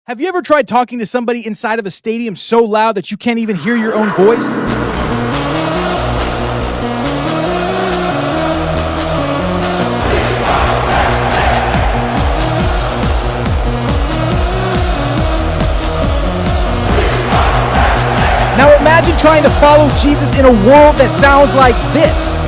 Have you ever tried talking to somebody inside of a stadium so loud that you can't even hear your own voice? Now imagine trying to follow Jesus in a world that sounds like this.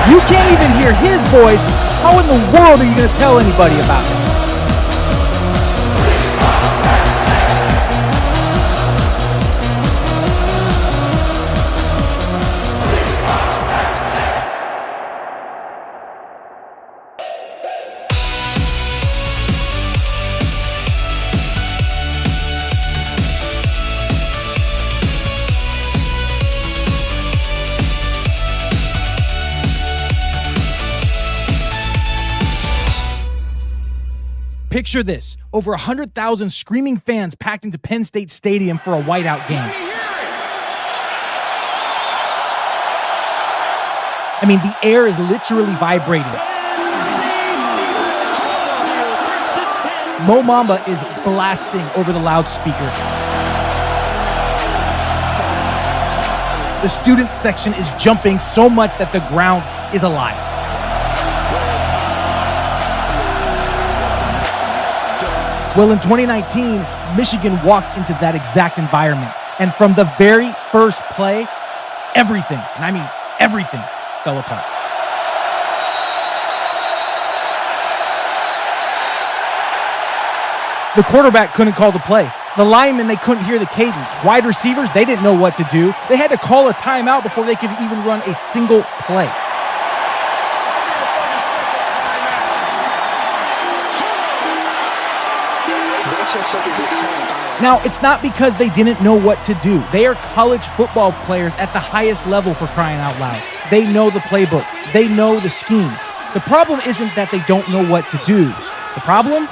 You can't even hear his voice. How in the world are you going to tell anybody about it? Picture this, over 100,000 screaming fans packed into Penn State Stadium for a whiteout game. I mean, the air is literally vibrating. Mo Mamba is blasting over the loudspeakers. The student section is jumping so much that the ground is alive. Well, in 2019, Michigan walked into that exact environment. And from the very first play, everything, and I mean everything, fell apart. The quarterback couldn't call the play. The linemen, they couldn't hear the cadence. Wide receivers, they didn't know what to do. They had to call a timeout before they could even run a single play. Now, it's not because they didn't know what to do. They are college football players at the highest level, for crying out loud. They know the playbook. They know the scheme. The problem isn't that they don't know what to do. The problem?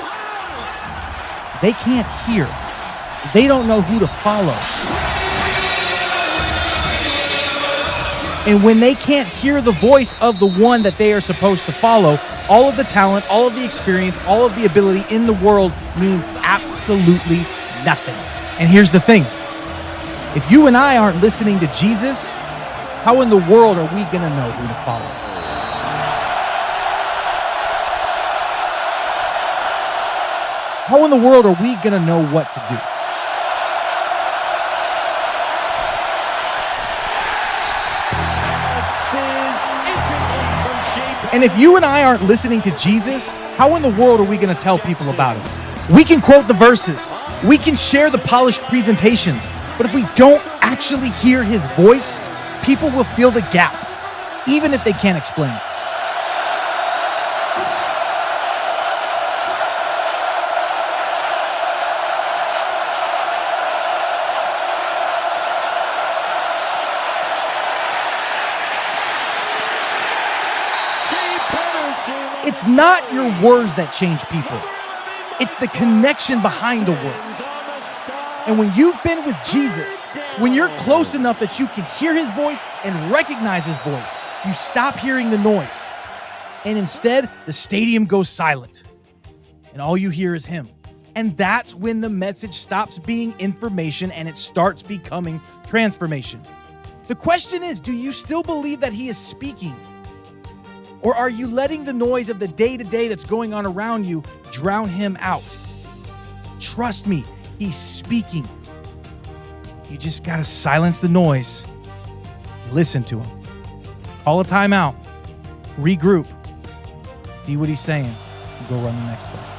They can't hear. They don't know who to follow. And when they can't hear the voice of the one that they are supposed to follow, all of the talent, all of the experience, all of the ability in the world means absolutely nothing. And here's the thing. If you and I aren't listening to Jesus, how in the world are we going to know who to follow? How in the world are we going to know what to do? And if you and I aren't listening to Jesus, how in the world are we going to tell people about him? We can quote the verses. We can share the polished presentations. But if we don't actually hear his voice, people will feel the gap, even if they can't explain it. It's not your words that change people. It's the connection behind the words. And when you've been with Jesus, when you're close enough that you can hear his voice and recognize his voice, you stop hearing the noise. And instead, the stadium goes silent. And all you hear is him. And that's when the message stops being information and it starts becoming transformation. The question is, do you still believe that he is speaking? Or are you letting the noise of the day-to-day that's going on around you drown him out? Trust me, he's speaking. You just gotta silence the noise and listen to him. Call a timeout, regroup, see what he's saying, and go run the next play.